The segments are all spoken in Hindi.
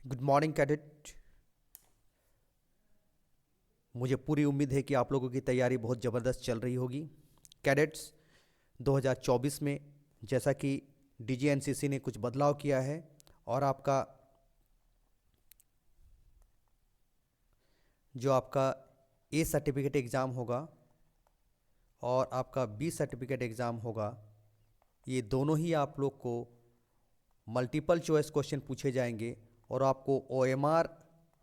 Good morning cadet. मुझे पूरी उम्मीद है कि आप लोगों की तैयारी बहुत ज़बरदस्त चल रही होगी। कैडेट्स, 2024 में जैसा कि डीजीएनसीसी ने कुछ बदलाव किया है और आपका जो आपका ए सर्टिफिकेट एग्ज़ाम होगा और आपका बी सर्टिफिकेट एग्ज़ाम होगा, ये दोनों ही आप लोग को मल्टीपल चॉइस क्वेश्चन पूछे जाएंगे और आपको ओएमआर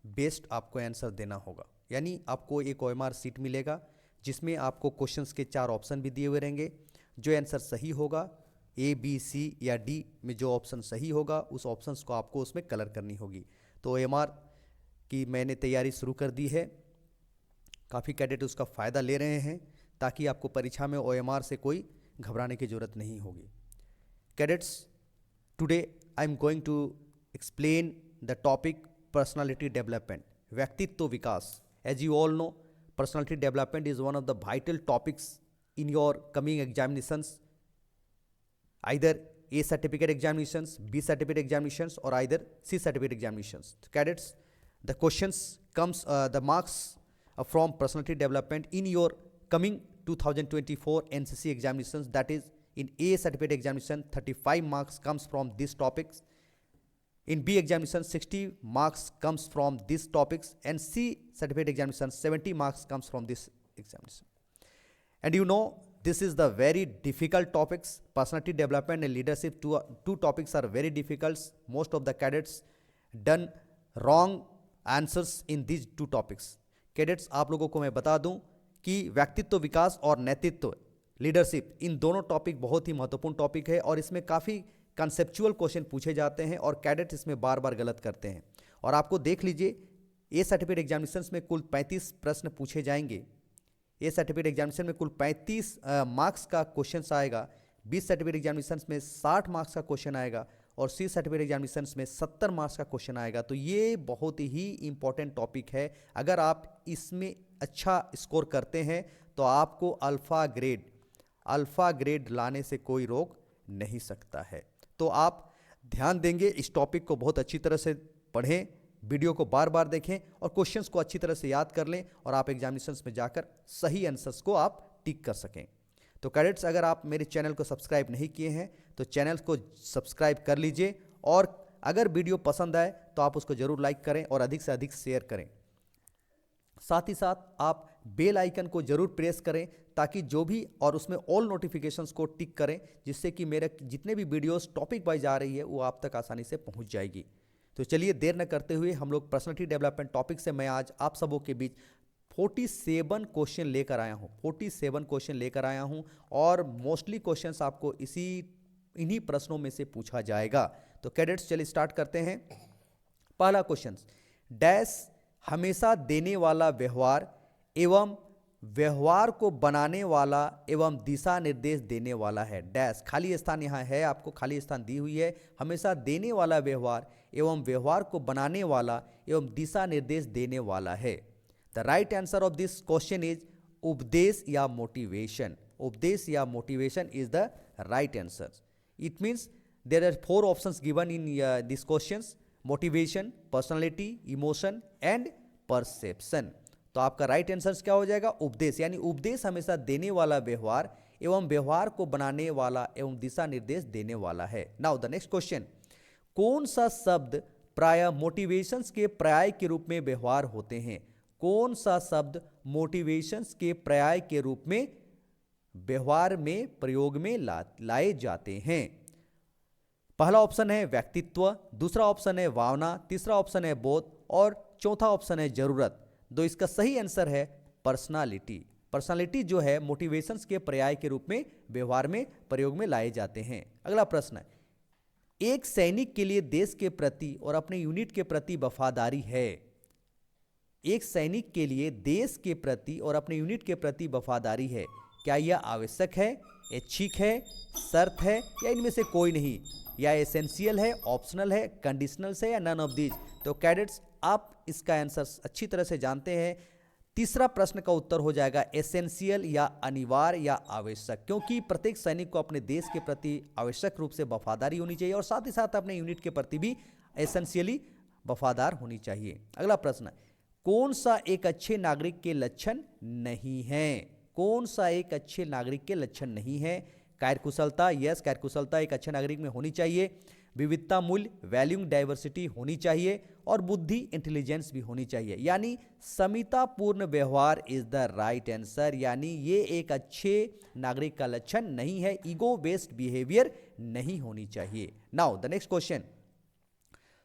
बेस्ड आपको आंसर देना होगा। यानी आपको एक ओएमआर सीट मिलेगा जिसमें आपको क्वेश्चंस के 4 ऑप्शन भी दिए हुए रहेंगे। जो आंसर सही होगा, ए बी सी या डी में जो ऑप्शन सही होगा उस ऑप्शंस को आपको उसमें कलर करनी होगी। तो ओएमआर की मैंने तैयारी शुरू कर दी है। काफ़ी कैडेट उसका फ़ायदा ले रहे हैं ताकि आपको परीक्षा में ओएमआर से कोई घबराने की ज़रूरत नहीं होगी। Cadets, today I am going to explain the topic personality development, व्यक्तित्व विकास। As you all know, personality development is one of the vital topics in your coming examinations, either A certificate examinations, B certificate examinations, or either C certificate examinations. Cadets, the questions comes, the marks from personality development in your coming 2024 NCC examinations, that is in A certificate examination 35 marks comes from these topics, in B examination 60 marks comes from these topics, and C certificate examination 70 marks comes from this examination. And you know, this is the very difficult topics. Personality development and leadership, two topics are very difficult. Most of the cadets done wrong answers in these two topics. Cadets, आप लोगों को मैं बता दूं कि व्यक्तित्व विकास और नेतृत्व लीडरशिप, इन दोनों टॉपिक बहुत ही महत्वपूर्ण टॉपिक है और इसमें काफ़ी कंसेप्चुअल क्वेश्चन पूछे जाते हैं और कैडेट इसमें बार बार गलत करते हैं। और आपको देख लीजिए, ए सर्टिफिकेट एग्जामिनेशन में कुल 35 प्रश्न पूछे जाएंगे। ए सर्टिफिकेट एग्जामिनेशन में कुल 35 मार्क्स का क्वेश्चन आएगा। बी सर्टिफिकेट एग्जामिनेशन में 60 मार्क्स का क्वेश्चन आएगा और सी सर्टिफिकेट एग्जामिनेशन में 70 मार्क्स का क्वेश्चन आएगा। तो ये बहुत ही इंपॉर्टेंट टॉपिक है। अगर आप इसमें अच्छा स्कोर करते हैं तो आपको अल्फ़ा ग्रेड लाने से कोई रोक नहीं सकता है। तो आप ध्यान देंगे, इस टॉपिक को बहुत अच्छी तरह से पढ़ें, वीडियो को बार बार देखें और क्वेश्चंस को अच्छी तरह से याद कर लें और आप एग्जामिनेशंस में जाकर सही आंसर्स को आप टिक कर सकें। तो कैडेट्स, अगर आप मेरे चैनल को सब्सक्राइब नहीं किए हैं तो चैनल को सब्सक्राइब कर लीजिए और अगर वीडियो पसंद आए तो आप उसको ज़रूर लाइक करें और अधिक से अधिक शेयर करें। साथ ही साथ आप बेल आइकन को जरूर प्रेस करें ताकि जो भी, और उसमें ऑल नोटिफिकेशंस को टिक करें जिससे कि मेरे जितने भी वीडियोस टॉपिक वाइज आ रही है वो आप तक आसानी से पहुंच जाएगी। तो चलिए देर न करते हुए हम लोग पर्सनालिटी डेवलपमेंट टॉपिक से मैं आज आप सबों के बीच 47 क्वेश्चन लेकर आया हूँ। 47 क्वेश्चन लेकर आया हूँ और मोस्टली क्वेश्चंस आपको इन्हीं प्रश्नों में से पूछा जाएगा। तो कैडेट्स, चलिए स्टार्ट करते हैं। पहला क्वेश्चन, डैश हमेशा देने वाला व्यवहार एवं व्यवहार को बनाने वाला एवं दिशा निर्देश देने वाला है। डैश, खाली स्थान यहाँ है, आपको खाली स्थान दी हुई है। हमेशा देने वाला व्यवहार एवं व्यवहार को बनाने वाला एवं दिशा निर्देश देने वाला है। The right answer of this question is उपदेश या मोटिवेशन। उपदेश या motivation is the right answer. It means there are 4 options given in this questions: motivation, personality, emotion and perception. तो आपका राइट आंसर क्या हो जाएगा? उपदेश। यानी उपदेश हमेशा देने वाला व्यवहार एवं व्यवहार को बनाने वाला एवं दिशा निर्देश देने वाला है। नाउ द नेक्स्ट क्वेश्चन, कौन सा शब्द प्राय मोटिवेशंस के पर्याय के रूप में व्यवहार होते हैं? कौन सा शब्द मोटिवेशंस के पर्याय के रूप में व्यवहार में प्रयोग में लाए जाते हैं? पहला ऑप्शन है व्यक्तित्व, दूसरा ऑप्शन है भावना, तीसरा ऑप्शन है बोध और चौथा ऑप्शन है जरूरत। तो इसका सही आंसर है पर्सनालिटी। पर्सनालिटी जो है मोटिवेशंस के पर्याय के रूप में व्यवहार में प्रयोग में लाए जाते हैं। अगला प्रश्न है, एक सैनिक के लिए देश के प्रति और अपने यूनिट के प्रति वफादारी है। एक सैनिक के लिए देश के प्रति और अपने यूनिट के प्रति वफादारी है, क्या यह आवश्यक है, ऐच्छिक है, शर्त है या इनमें से कोई नहीं? या एसेंशियल है, ऑप्शनल है, कंडीशनल है या नन ऑफ दीज? तो कैडेट्स, आप इसका आंसर अच्छी तरह से जानते हैं। तीसरा प्रश्न का उत्तर हो जाएगा एसेंशियल या अनिवार्य या आवश्यक, क्योंकि प्रत्येक सैनिक को अपने देश के प्रति आवश्यक रूप से वफादारी होनी चाहिए और साथ ही साथ अपने यूनिट के प्रति भी एसेंशियली वफादार होनी चाहिए। अगला प्रश्न, कौन सा एक अच्छे नागरिक के लक्षण नहीं है? कौन सा एक अच्छे नागरिक के लक्षण नहीं है? कार्यकुशलता, यस कार्यकुशलता एक अच्छे नागरिक में होनी चाहिए। विविधता मूल्य, वैल्यूइंग डाइवर्सिटी होनी चाहिए। और बुद्धि, इंटेलिजेंस भी होनी चाहिए। यानी समतापूर्ण व्यवहार इज द राइट आंसर। यानी ये एक अच्छे नागरिक का लक्षण नहीं है। ईगो बेस्ड बिहेवियर नहीं होनी चाहिए। Now the next question,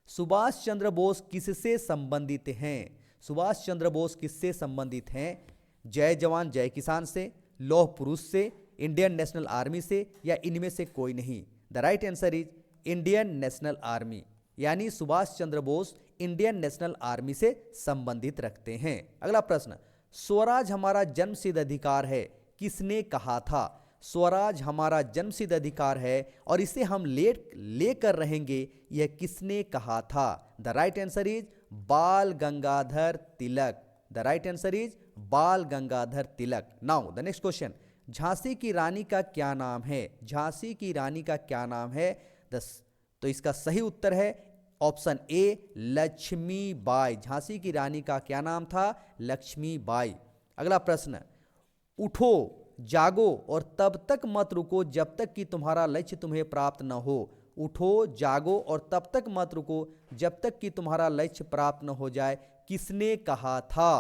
Subhash Chandra Bose किससे संबंधित हैं? सुभाष चंद्र बोस किससे संबंधित हैं? जय जवान जय किसान से, लौह पुरुष से, इंडियन नेशनल आर्मी से, या इनमें से कोई नहीं? The right answer is Indian national army. यानी Subhash Chandra Bose Indian national army से संबंधित रखते हैं। अगला प्रश्न, स्वराज हमारा जन्मसिद्ध अधिकार है, किसने कहा था? स्वराज हमारा जन्मसिद्ध अधिकार है और इसे हम लेकर रहेंगे, यह किसने कहा था? The right answer is Bal Gangadhar Tilak. The right answer is Bal Gangadhar Tilak. Now the next question, Jhansi की रानी का क्या नाम है? झांसी की रानी का क्या नाम है? तो इसका सही उत्तर है ऑप्शन ए, लक्ष्मीबाई। झांसी की रानी का क्या नाम था? लक्ष्मीबाई। अगला प्रश्न, उठो जागो और तब तक मत रुको जब तक कि तुम्हारा लक्ष्य तुम्हें प्राप्त न हो। उठो जागो और तब तक मत रुको जब तक कि तुम्हारा लक्ष्य प्राप्त न हो जाए, किसने कहा था?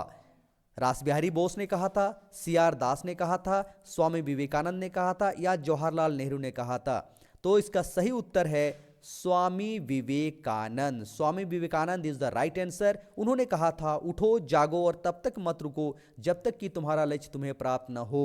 रासबिहारी बोस ने कहा था, सी.आर. दास ने कहा था, स्वामी विवेकानंद ने कहा था, या जवाहरलाल नेहरू ने कहा था? तो इसका सही उत्तर है Swami Vivekananda. Swami Vivekananda is the right answer. उन्होंने कहा था उठो जागो और तब तक मत रुको जब तक कि तुम्हारा लक्ष्य तुम्हें प्राप्त न हो।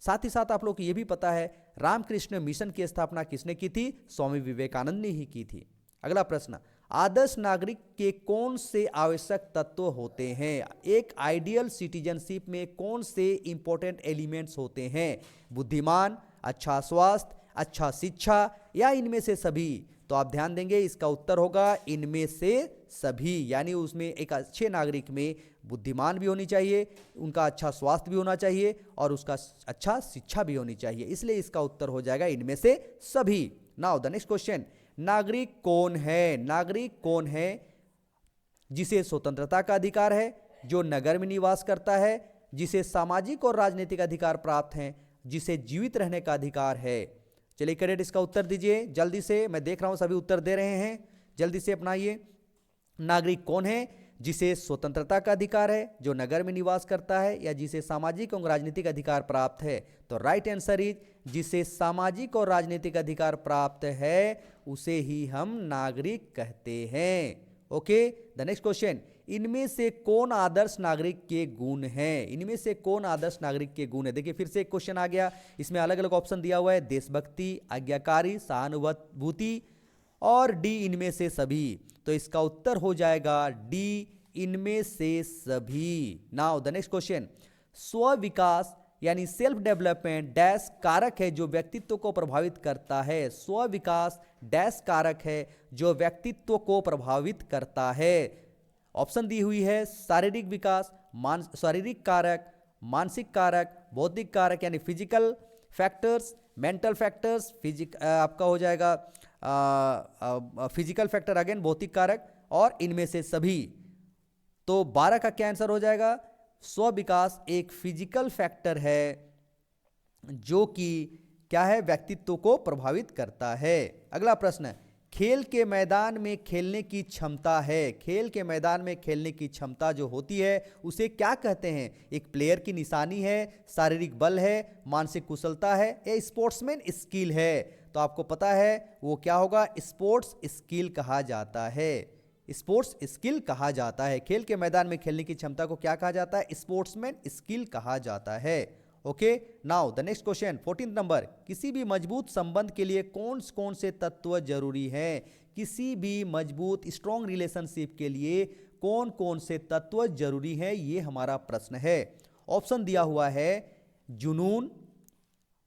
साथ ही साथ आप लोग को यह भी पता है रामकृष्ण मिशन की स्थापना किसने की थी? स्वामी विवेकानंद ने ही की थी। अगला प्रश्न, आदर्श नागरिक के कौन से आवश्यक तत्व होते हैं? एक आइडियल सिटीजनशिप में कौन से इंपॉर्टेंट एलिमेंट्स होते हैं? बुद्धिमान, अच्छा स्वास्थ्य, अच्छा शिक्षा, या इनमें से सभी? तो आप ध्यान देंगे इसका उत्तर होगा इनमें से सभी। यानी उसमें एक अच्छे नागरिक में बुद्धिमान भी होनी चाहिए, उनका अच्छा स्वास्थ्य भी होना चाहिए और उसका अच्छा शिक्षा भी होनी चाहिए। इसलिए इसका उत्तर हो जाएगा इनमें से सभी। नाउ द नेक्स्ट क्वेश्चन, नागरिक कौन है? नागरिक कौन है जिसे स्वतंत्रता का अधिकार है, जो नगर में निवास करता है, जिसे सामाजिक और राजनीतिक अधिकार प्राप्त हैं, जिसे जीवित रहने का अधिकार है? चलिए कैडेट इसका उत्तर दीजिए जल्दी से, मैं देख रहा हूं सभी उत्तर दे रहे हैं, जल्दी से अपनाइए। नागरिक कौन है जिसे स्वतंत्रता का अधिकार है, जो नगर में निवास करता है, या जिसे सामाजिक और राजनीतिक अधिकार प्राप्त है? तो राइट आंसर इज जिसे सामाजिक और राजनीतिक अधिकार प्राप्त है उसे ही हम नागरिक कहते हैं। ओके, द नेक्स्ट क्वेश्चन, इनमें से कौन आदर्श नागरिक के गुण हैं? इनमें से कौन आदर्श नागरिक के गुण है? देखिए फिर से एक क्वेश्चन आ गया, इसमें अलग अलग ऑप्शन दिया हुआ है, देशभक्ति, आज्ञाकारी, सहानुभूति और डी इनमें से सभी। तो इसका उत्तर हो जाएगा डी इनमें से सभी। नाउ द नेक्स्ट क्वेश्चन, स्व विकास यानी सेल्फ डेवलपमेंट डैश कारक है जो व्यक्तित्व को प्रभावित करता है। स्व विकास डैश कारक है जो व्यक्तित्व को प्रभावित करता है। ऑप्शन दी हुई है शारीरिक विकास, शारीरिक कारक, मानसिक कारक, बौद्धिक कारक यानी फिजिकल फैक्टर्स, मेंटल फैक्टर्स, आपका हो जाएगा फिजिकल फैक्टर अगेन भौतिक कारक, और इनमें से सभी। तो 12 का क्या आंसर हो जाएगा? स्व विकास एक फिजिकल फैक्टर है जो कि क्या है, व्यक्तित्व को प्रभावित करता है। अगला प्रश्न, खेल के मैदान में खेलने की क्षमता है, खेल के मैदान में खेलने की क्षमता जो होती है उसे क्या कहते हैं? एक प्लेयर की निशानी है, शारीरिक बल है, मानसिक कुशलता है, या स्पोर्ट्समैन स्किल है? तो आपको पता है वो क्या होगा, स्पोर्ट्स स्किल कहा जाता है। स्पोर्ट्स स्किल कहा जाता है। खेल के मैदान में खेलने की क्षमता को क्या कहा जाता है? स्पोर्ट्समैन स्किल कहा जाता है। Okay, now the next question 14 number, किसी भी मजबूत संबंध के लिए कौन कौन से तत्व जरूरी हैं? किसी भी मजबूत स्ट्रॉन्ग रिलेशनशिप के लिए कौन कौन से तत्व जरूरी हैं, ये हमारा प्रश्न है। ऑप्शन दिया हुआ है जुनून,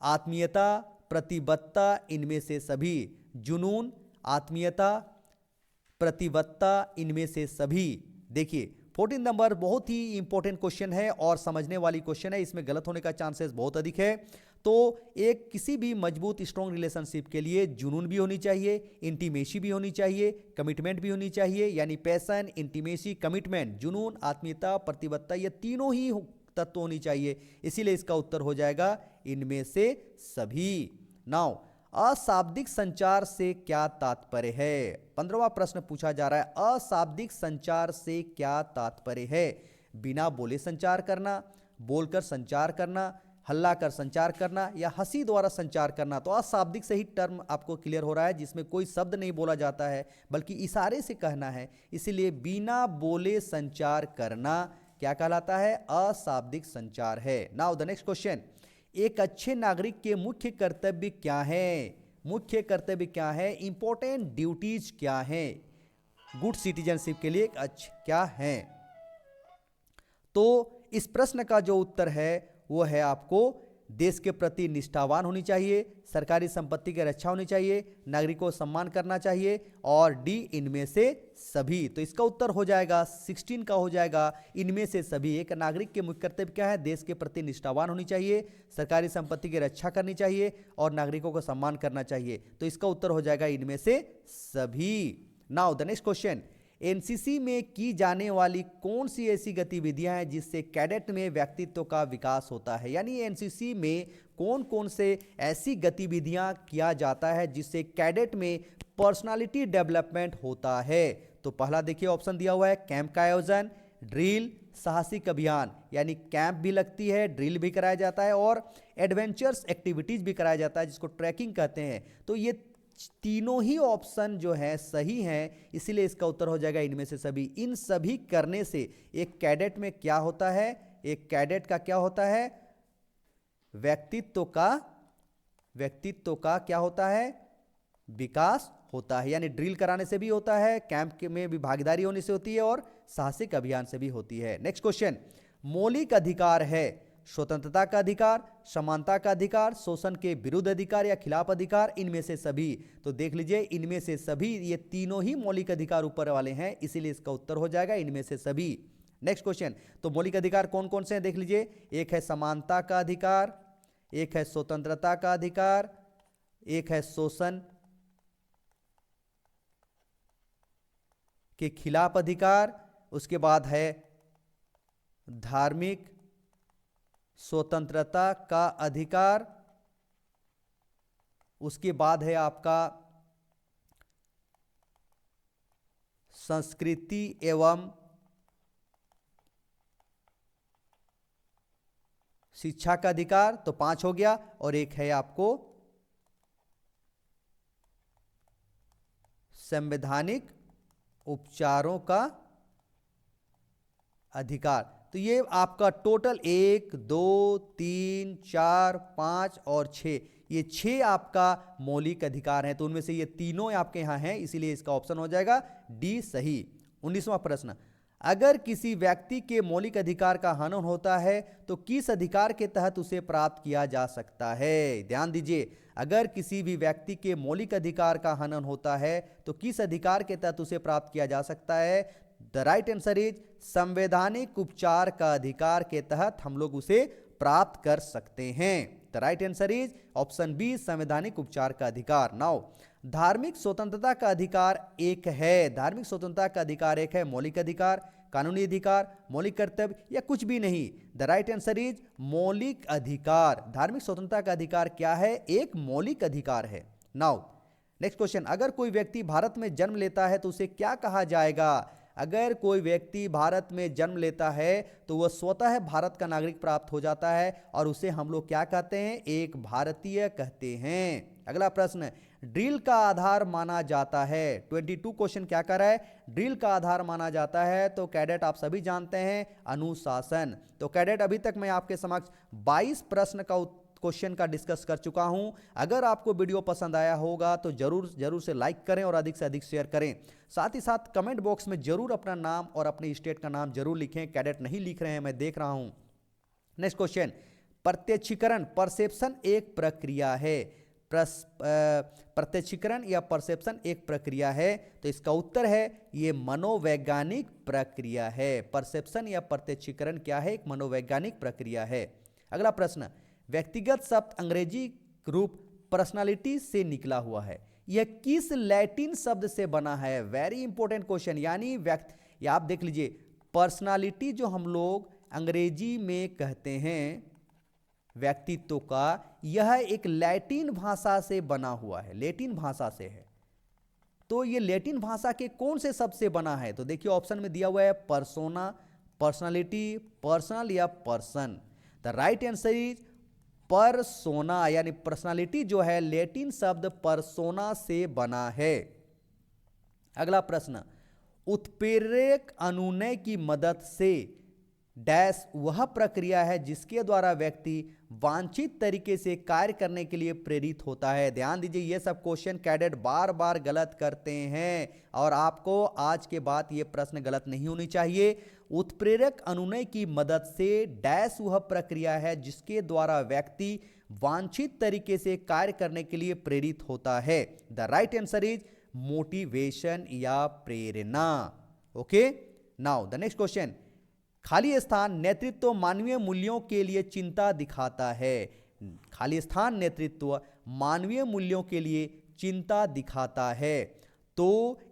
आत्मीयता, प्रतिबद्धता, इनमें से सभी। जुनून, आत्मीयता, प्रतिबद्धता, इनमें से सभी। देखिए 14 नंबर बहुत ही इंपॉर्टेंट क्वेश्चन है और समझने वाली क्वेश्चन है, इसमें गलत होने का चांसेस बहुत अधिक है। तो एक किसी भी मजबूत स्ट्रॉन्ग रिलेशनशिप के लिए जुनून भी होनी चाहिए, इंटीमेसी भी होनी चाहिए, कमिटमेंट भी होनी चाहिए, यानी पैशन, इंटीमेसी, कमिटमेंट, जुनून, आत्मीयता, प्रतिबद्धता, ये तीनों ही तत्व होनी चाहिए। इसीलिए इसका उत्तर हो जाएगा इनमें से सभी। नाउ अशाब्दिक संचार से क्या तात्पर्य है? 15वां प्रश्न पूछा जा रहा है, अशाब्दिक संचार से क्या तात्पर्य है? बिना बोले संचार करना, बोलकर संचार करना, हल्ला कर संचार करना, या हंसी द्वारा संचार करना। तो अशाब्दिक से ही टर्म आपको क्लियर हो रहा है, जिसमें कोई शब्द नहीं बोला जाता है बल्कि इशारे से कहना है। इसीलिए बिना बोले संचार करना क्या कहलाता है? अशाब्दिक संचार है। नाउ द नेक्स्ट क्वेश्चन, एक अच्छे नागरिक के मुख्य कर्तव्य क्या है? मुख्य कर्तव्य क्या है? इंपॉर्टेंट ड्यूटीज क्या है गुड सिटीजनशिप के लिए क्या है? तो इस प्रश्न का जो उत्तर है वो है आपको देश के प्रति निष्ठावान होनी चाहिए, सरकारी संपत्ति की रक्षा होनी चाहिए, नागरिकों को सम्मान करना चाहिए, और डी इनमें से सभी। तो इसका उत्तर हो जाएगा 16 का हो जाएगा इनमें से सभी। एक नागरिक के मुख्य कर्तव्य क्या है? देश के प्रति निष्ठावान होनी चाहिए, सरकारी संपत्ति की रक्षा करनी चाहिए, और नागरिकों को सम्मान करना चाहिए। तो इसका उत्तर हो जाएगा इनमें से सभी। Now the next question, NCC में की जाने वाली कौन सी ऐसी गतिविधियां हैं जिससे कैडेट में व्यक्तित्व का विकास होता है? यानी एनसीसी में कौन कौन से ऐसी गतिविधियां किया जाता है जिससे कैडेट में पर्सनालिटी डेवलपमेंट होता है? तो पहला देखिए ऑप्शन दिया हुआ है, कैंप का आयोजन, ड्रिल, साहसिक अभियान, यानी कैंप भी लगती है, ड्रिल भी कराया जाता है, और एडवेंचर्स एक्टिविटीज भी कराया जाता है जिसको ट्रैकिंग कहते हैं। तो ये तीनों ही ऑप्शन जो है सही हैं, इसीलिए इसका उत्तर हो जाएगा इनमें से सभी। इन सभी करने से एक कैडेट में क्या होता है? एक कैडेट का क्या होता है? व्यक्तित्व का क्या होता है? विकास होता है। यानी ड्रिल कराने से भी होता है, कैंप में भी भागीदारी होने से होती है, और साहसिक अभियान से भी होती है। नेक्स्ट क्वेश्चन, मौलिक अधिकार है स्वतंत्रता का अधिकार, समानता का अधिकार, शोषण के विरुद्ध अधिकार, या खिलाफ अधिकार, इनमें से सभी। तो देख लीजिए इनमें से सभी, ये तीनों ही मौलिक अधिकार ऊपर वाले हैं, इसीलिए इसका उत्तर हो जाएगा इनमें से सभी। नेक्स्ट क्वेश्चन, तो मौलिक अधिकार कौन कौन से हैं देख लीजिए, एक है समानता का अधिकार, एक है स्वतंत्रता का अधिकार, एक है शोषण के खिलाफ अधिकार, उसके बाद है धार्मिक स्वतंत्रता का अधिकार, उसके बाद है आपका संस्कृति एवं शिक्षा का अधिकार। तो 5 हो गया, और एक है आपको संवैधानिक उपचारों का अधिकार। तो ये आपका टोटल 1 2 3 4 5 और 6, ये 6 आपका मौलिक अधिकार हैं। तो उनमें से ये तीनों आपके यहाँ हैं, इसीलिए इसका ऑप्शन हो जाएगा डी सही। 19वां प्रश्न, अगर किसी व्यक्ति के मौलिक अधिकार का हनन होता है तो किस अधिकार के तहत उसे प्राप्त किया जा सकता है? ध्यान दीजिए, अगर किसी भी व्यक्ति के मौलिक अधिकार का हनन होता है तो किस अधिकार के तहत उसे प्राप्त किया जा सकता है? द राइट आंसर इज संवैधानिक उपचार का अधिकार के तहत हम लोग उसे प्राप्त कर सकते हैं। The right answer is option b, संवैधानिक उपचार का अधिकार। नाउ धार्मिक स्वतंत्रता का अधिकार एक है, धार्मिक स्वतंत्रता का अधिकार एक है, मौलिक अधिकार, कानूनी अधिकार, मौलिक कर्तव्य, या कुछ भी नहीं? द राइट आंसर इज मौलिक अधिकार। धार्मिक स्वतंत्रता का अधिकार क्या है? एक मौलिक अधिकार है। नाउ नेक्स्ट क्वेश्चन, अगर कोई व्यक्ति भारत में जन्म लेता है तो उसे क्या कहा जाएगा? अगर कोई व्यक्ति भारत में जन्म लेता है तो वह स्वतः भारत का नागरिक प्राप्त हो जाता है, और उसे हम लोग क्या कहते हैं? एक भारतीय कहते हैं। अगला प्रश्न, ड्रिल का आधार माना जाता है। 22 क्वेश्चन क्या कर रहा है? ड्रिल का आधार माना जाता है। तो कैडेट आप सभी जानते हैं अनुशासन। तो कैडेट अभी तक मैं आपके समक्ष 22 प्रश्न का क्वेश्चन का डिस्कस कर चुका हूं। अगर आपको वीडियो पसंद आया होगा तो जरूर से लाइक करें और अधिक से अधिक शेयर करें। साथ ही साथ कमेंट बॉक्स में जरूर अपना नाम और अपने स्टेट का नाम जरूर लिखें। कैडेट नहीं लिख रहे हैं, मैं देख रहा हूं। नेक्स्ट क्वेश्चन, प्रत्यक्षीकरण परसेप्शन एक प्रक्रिया है। प्रत्यक्षीकरण या परसेप्शन एक प्रक्रिया है, तो इसका उत्तर है ये मनोवैज्ञानिक प्रक्रिया है। परसेप्शन या प्रत्यक्षीकरण क्या है? एक मनोवैज्ञानिक प्रक्रिया है। अगला प्रश्न, व्यक्तिगत शब्द अंग्रेजी रूप पर्सनालिटी से निकला हुआ है। यह किस लैटिन शब्द से बना है? Very important question. यानी व्यक्ति, आप देख लीजिए, पर्सनालिटी जो हम लोग अंग्रेजी में कहते हैं व्यक्तित्व का, यह एक लैटिन भाषा से बना हुआ है, लैटिन भाषा से है। तो ये लैटिन भाषा के कौन से शब्द से बना है? तो देखिए ऑप्शन में दिया हुआ है पर्सोना, पर्सनालिटी, पर्सनल या person. The right answer is persona, यानी पर्सनालिटी जो है लैटिन शब्द पर्सोना से बना है। अगला प्रश्न, उत्प्रेरक अनुनय की मदद से डैश वह प्रक्रिया है जिसके द्वारा व्यक्ति वांछित तरीके से कार्य करने के लिए प्रेरित होता है। ध्यान दीजिए, ये सब क्वेश्चन कैडेट बार बार गलत करते हैं और आपको आज के बाद ये प्रश्न गलत नहीं होनी चाहिए। उत्प्रेरक अनुनय की मदद से डैश वह प्रक्रिया है जिसके द्वारा व्यक्ति वांछित तरीके से कार्य करने के लिए प्रेरित होता है। The right answer is motivation या प्रेरणा। Okay, now the next question, खाली स्थान नेतृत्व मानवीय मूल्यों के लिए चिंता दिखाता है। खाली स्थान नेतृत्व मानवीय मूल्यों के लिए चिंता दिखाता है। तो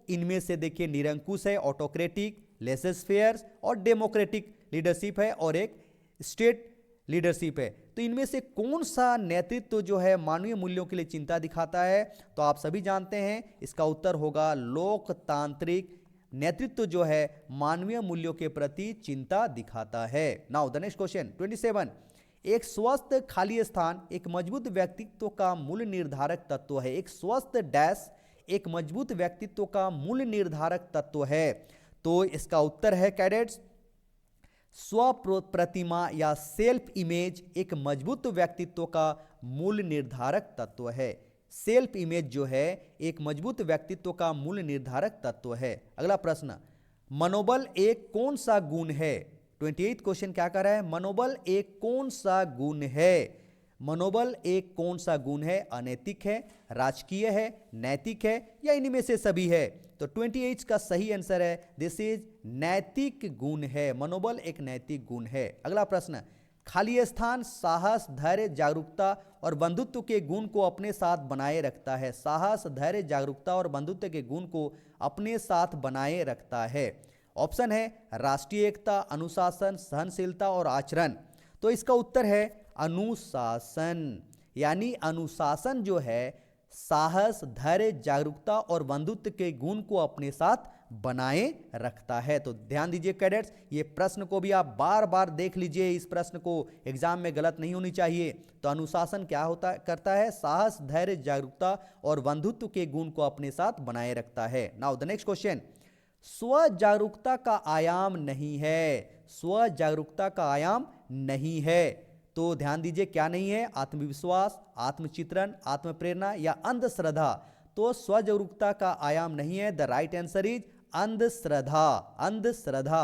इनमें से देखिए निरंकुश है, ऑटोक्रेटिक, लेसेस-फेयर और डेमोक्रेटिक लीडरशिप है और एक स्टेट लीडरशिप है। तो इनमें से कौन सा नेतृत्व जो है मानवीय मूल्यों के लिए चिंता दिखाता है? तो आप सभी जानते हैं इसका उत्तर होगा लोकतांत्रिक नेतृत्व जो है मानवीय मूल्यों के प्रति चिंता दिखाता है। नाउ द नेक्स्ट क्वेश्चन 27, एक स्वस्थ खाली स्थान एक मजबूत व्यक्तित्व का मूल निर्धारक तत्व है। एक स्वस्थ डैश एक मजबूत व्यक्तित्व का मूल निर्धारक तत्व है। तो इसका उत्तर है कैडेट्स स्व प्रतिमा या सेल्फ इमेज एक मजबूत व्यक्तित्व का मूल निर्धारक तत्व है। सेल्फ इमेज जो है एक मजबूत व्यक्तित्व का मूल निर्धारक तत्व है। अगला प्रश्न, मनोबल एक कौन सा गुण है? 28 क्वेश्चन क्या कर रहा है? मनोबल एक कौन सा गुण है? मनोबल एक कौन सा गुण है? अनैतिक है, राजकीय है, नैतिक है या इनमें से सभी है? तो 28 का सही आंसर है दिस इज नैतिक गुण है। मनोबल एक नैतिक गुण है। अगला प्रश्न, खाली स्थान साहस, धैर्य, जागरूकता और बंधुत्व के गुण को अपने साथ बनाए रखता है। साहस, धैर्य, जागरूकता और बंधुत्व के गुण को अपने साथ बनाए रखता है। ऑप्शन है राष्ट्रीय एकता, अनुशासन, सहनशीलता और आचरण। तो इसका उत्तर है अनुशासन। यानी अनुशासन जो है साहस, धैर्य, जागरूकता और बंधुत्व के गुण को अपने साथ बनाए रखता है। तो ध्यान दीजिए कैडेट्स, ये प्रश्न को भी आप बार बार देख लीजिए, इस प्रश्न को एग्जाम में गलत नहीं होनी चाहिए। तो अनुशासन क्या होता करता है? साहस, धैर्य, जागरूकता और बंधुत्व के गुण को अपने साथ बनाए रखता है। नाउ द नेक्स्ट क्वेश्चन, स्व जागरूकता का आयाम नहीं है। स्व जागरूकता का आयाम नहीं है। तो ध्यान दीजिए क्या नहीं है? आत्मविश्वास, आत्मचित्रण, आत्मप्रेरणा या अंधश्रद्धा। तो स्व जागरूकता का आयाम नहीं है। द राइट आंसर इज अंधश्रद्धा। अंधश्रद्धा।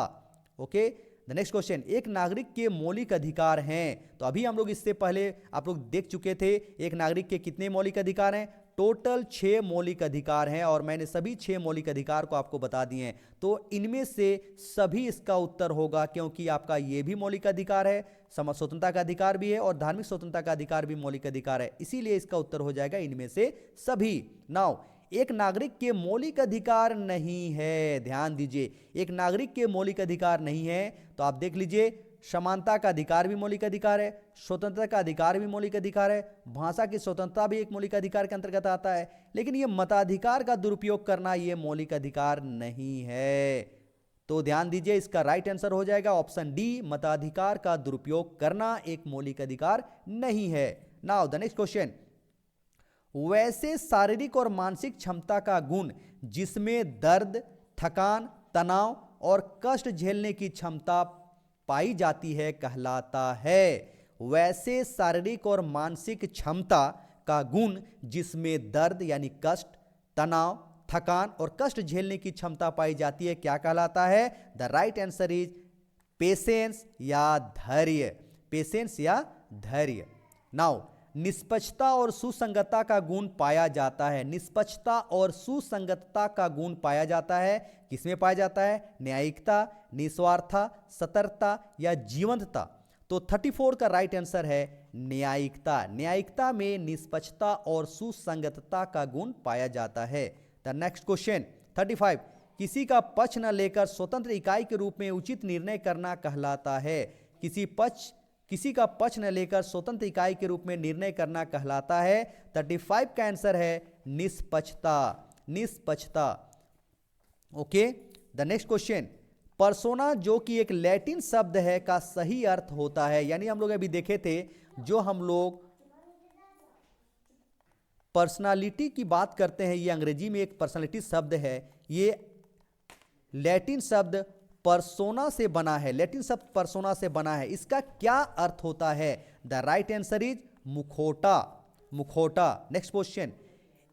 ओके, द नेक्स्ट क्वेश्चन, एक नागरिक के मौलिक अधिकार हैं। तो अभी हम लोग इससे पहले आप लोग देख चुके थे एक नागरिक के कितने मौलिक अधिकार हैं? टोटल 6 मौलिक अधिकार हैं और मैंने सभी 6 मौलिक अधिकार को आपको बता दिए हैं। तो इनमें से सभी इसका उत्तर होगा क्योंकि आपका ये भी मौलिक अधिकार है, स्वतंत्रता का अधिकार भी है और धार्मिक स्वतंत्रता का अधिकार भी मौलिक अधिकार है, इसीलिए इसका उत्तर हो जाएगा इनमें से सभी। नाउ एक नागरिक के मौलिक अधिकार नहीं है। ध्यान दीजिए, एक नागरिक के मौलिक अधिकार नहीं है। तो आप देख लीजिए समानता का अधिकार भी मौलिक अधिकार है, स्वतंत्रता का अधिकार भी मौलिक अधिकार है, भाषा की स्वतंत्रता भी एक मौलिक अधिकार के अंतर्गत आता है, लेकिन ये मताधिकार का दुरुपयोग करना ये मौलिक अधिकार नहीं है। तो ध्यान दीजिए इसका राइट आंसर हो जाएगा ऑप्शन डी, मताधिकार का दुरुपयोग करना एक मौलिक अधिकार नहीं है। नाउ द नेक्स्ट क्वेश्चन, वैसे शारीरिक और मानसिक क्षमता का गुण जिसमें दर्द, थकान, तनाव और कष्ट झेलने की क्षमता पाई जाती है कहलाता है। वैसे शारीरिक और मानसिक क्षमता का गुण जिसमें दर्द यानी कष्ट, तनाव, थकान और कष्ट झेलने की क्षमता पाई जाती है क्या कहलाता है? The right answer is patience या धैर्य। पेशेंस या धैर्य। नाउ निष्पक्षता और सुसंगतता का गुण पाया जाता है। निष्पक्षता और सुसंगतता का गुण पाया जाता है किसमें पाया जाता है? न्यायिकता, निस्वार्थता, सतर्कता या जीवंतता। तो 34 का राइट आंसर है न्यायिकता। न्यायिकता में निष्पक्षता और सुसंगतता का गुण पाया जाता है। द नेक्स्ट क्वेश्चन 35, किसी का पक्ष न लेकर स्वतंत्र इकाई के रूप में उचित निर्णय करना कहलाता है। किसी का पक्ष न लेकर स्वतंत्र इकाई के रूप में निर्णय करना कहलाता है। 35 का आंसर है निष्पक्षता। निष्पक्षता। Okay, the next question, persona जो कि एक लैटिन शब्द है का सही अर्थ होता है। यानी हम लोग अभी देखे थे, जो हम लोग पर्सनालिटी की बात करते हैं, ये अंग्रेजी में एक पर्सनालिटी शब्द है, ये लैटिन शब्द पर्सोना से बना है। लैटिन शब्द पर्सोना से बना है। इसका क्या अर्थ होता है? द राइट आंसर इज मुखौटा। मुखौटा। नेक्स्ट क्वेश्चन,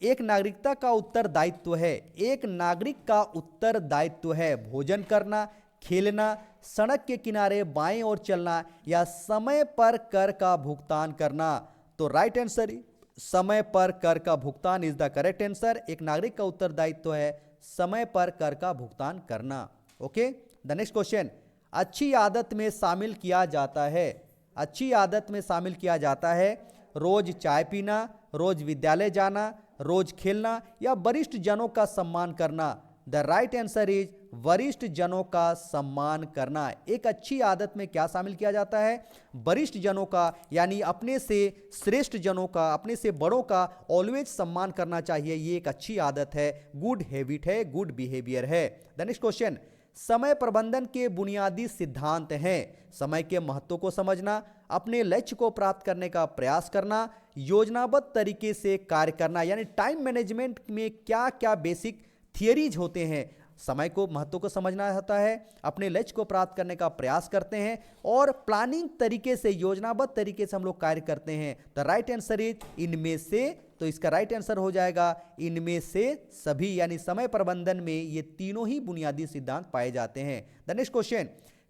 एक नागरिकता का उत्तरदायित्व है। एक नागरिक का उत्तरदायित्व है भोजन करना, खेलना, सड़क के किनारे बाएं ओर चलना या समय पर कर का भुगतान करना। तो राइट आंसर समय पर कर का भुगतान इज द करेक्ट आंसर। एक नागरिक का उत्तरदायित्व है समय पर कर का भुगतान करना। ओके, द नेक्स्ट क्वेश्चन, अच्छी आदत में शामिल किया जाता है। अच्छी आदत में शामिल किया जाता है रोज चाय पीना, रोज विद्यालय जाना, रोज खेलना या वरिष्ठ जनों का सम्मान करना। द राइट आंसर इज वरिष्ठ जनों का सम्मान करना। एक अच्छी आदत में क्या शामिल किया जाता है? वरिष्ठ जनों का, यानी अपने से श्रेष्ठ जनों का, अपने से बड़ों का ऑलवेज सम्मान करना चाहिए। ये एक अच्छी आदत है, गुड हैबिट है, गुड बिहेवियर है। द नेक्स्ट क्वेश्चन, समय प्रबंधन के बुनियादी सिद्धांत हैं। समय के महत्व को समझना, अपने लक्ष्य को प्राप्त करने का प्रयास करना, योजनाबद्ध तरीके से कार्य करना। यानी टाइम मैनेजमेंट में क्या क्या बेसिक थियरीज होते हैं। समय को महत्व को समझना होता है, अपने लक्ष्य को प्राप्त करने का प्रयास करते हैं और प्लानिंग तरीके से, योजनाबद्ध तरीके से हम लोग कार्य करते हैं। द राइट आंसर इज इनमें से। तो इसका राइट आंसर हो जाएगा इनमें से सभी। यानी समय प्रबंधन में ये तीनों ही बुनियादी सिद्धांत पाए जाते हैं। द नेक्स्ट क्वेश्चन,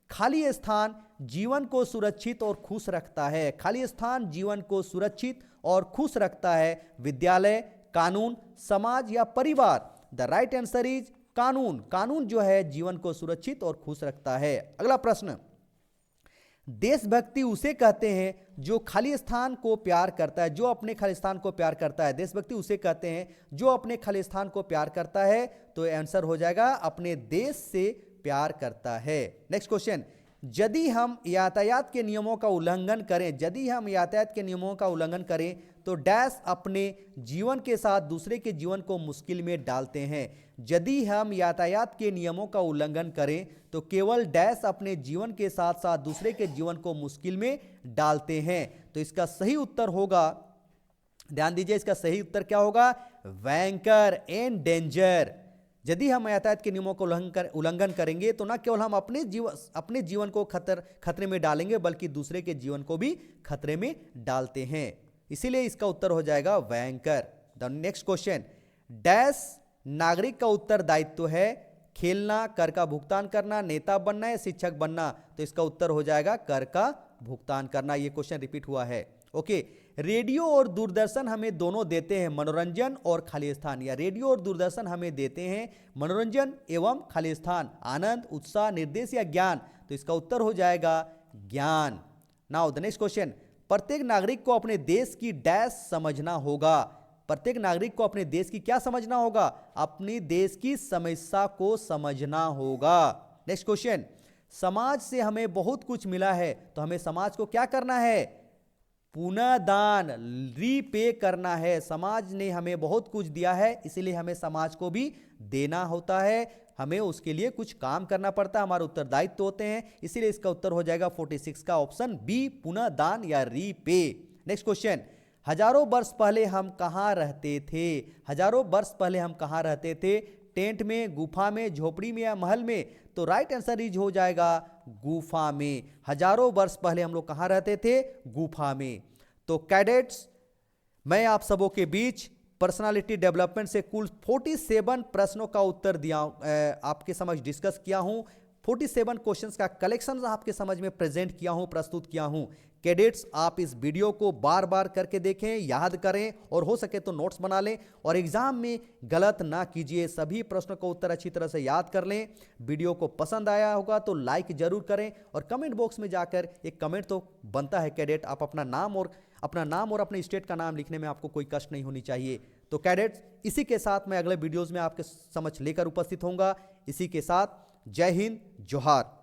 खाली स्थान जीवन को सुरक्षित और खुश रखता है। खाली स्थान जीवन को सुरक्षित और खुश रखता है विद्यालय, कानून, समाज या परिवार। द राइट आंसर इज कानून। कानून जो है जीवन को सुरक्षित और खुश रखता है। अगला प्रश्न, देशभक्ति उसे कहते हैं जो खाली स्थान को प्यार करता है, जो अपने खाली स्थान को प्यार करता है। देशभक्ति उसे कहते हैं जो अपने खाली स्थान को प्यार करता है। तो आंसर हो जाएगा अपने देश से प्यार करता है। नेक्स्ट क्वेश्चन, यदि हम यातायात के नियमों का उल्लंघन करें, यदि हम यातायात के नियमों का उल्लंघन करें तो डैश अपने जीवन के साथ दूसरे के जीवन को मुश्किल में डालते हैं। यदि हम यातायात के नियमों का उल्लंघन करें तो केवल डैश अपने जीवन के साथ साथ दूसरे के जीवन को मुश्किल में डालते हैं। तो इसका सही उत्तर होगा, ध्यान दीजिए, इसका सही उत्तर क्या होगा? वैंकर एंड डेंजर। यदि हम यातायात के नियमों को उल्लंघन करेंगे तो न केवल हम अपने जीवन को खतरे में डालेंगे, बल्कि दूसरे के जीवन को भी खतरे में डालते हैं। इसीलिए इसका उत्तर हो जाएगा वैंकर। द नेक्स्ट क्वेश्चन, डैश नागरिक का उत्तरदायित्व है खेलना, कर का भुगतान करना, नेता बनना या शिक्षक बनना। तो इसका उत्तर हो जाएगा कर का भुगतान करना। ये क्वेश्चन रिपीट हुआ है। ओके, रेडियो और दूरदर्शन हमें दोनों देते हैं मनोरंजन और खाली स्थान। या रेडियो और दूरदर्शन हमें देते हैं मनोरंजन एवं खाली स्थान, आनंद, उत्साह, निर्देश या ज्ञान। तो इसका उत्तर हो जाएगा ज्ञान। नाउ द नेक्स्ट क्वेश्चन, प्रत्येक नागरिक को अपने देश की डैश समझना होगा। प्रत्येक नागरिक को अपने देश की क्या समझना होगा? अपने देश की समस्या को समझना होगा। नेक्स्ट क्वेश्चन, समाज से हमें बहुत कुछ मिला है तो हमें समाज को क्या करना है? पुनः दान, रीपे करना है। समाज ने हमें बहुत कुछ दिया है, इसलिए हमें समाज को भी देना होता है। हमें उसके लिए कुछ काम करना पड़ता है, हमारे उत्तरदायित्व होते हैं। इसीलिए इसका उत्तर हो जाएगा 46 का ऑप्शन बी, पुनः दान या रीपे। नेक्स्ट क्वेश्चन, हजारों वर्ष पहले हम कहाँ रहते थे? हजारों वर्ष पहले हम कहाँ रहते थे? टेंट में, गुफा में, झोपड़ी में या महल में? तो राइट आंसर इज हो जाएगा गुफा में। हजारों वर्ष पहले हम लोग कहाँ रहते थे? गुफा में। तो कैडेट्स, मैं आप सबों के बीच पर्सनालिटी डेवलपमेंट से कुल 47 प्रश्नों का उत्तर दिया, आपके समक्ष डिस्कस किया हूं। 47 क्वेश्चंस का कलेक्शन आपके समझ में प्रेजेंट किया हूं, प्रस्तुत किया हूं। कैडेट्स, आप इस वीडियो को बार बार करके देखें, याद करें और हो सके तो नोट्स बना लें और एग्जाम में गलत ना कीजिए। सभी प्रश्नों का उत्तर अच्छी तरह से याद कर लें। वीडियो को पसंद आया होगा तो लाइक जरूर करें और कमेंट बॉक्स में जाकर एक कमेंट तो बनता है कैडेट, आप अपना नाम और अपने स्टेट का नाम लिखने में आपको कोई कष्ट नहीं होनी चाहिए। तो कैडेट्स, इसी के साथ मैं अगले वीडियोज में आपके समक्ष लेकर उपस्थित होऊंगा। इसी के साथ जय हिंद, जोहार।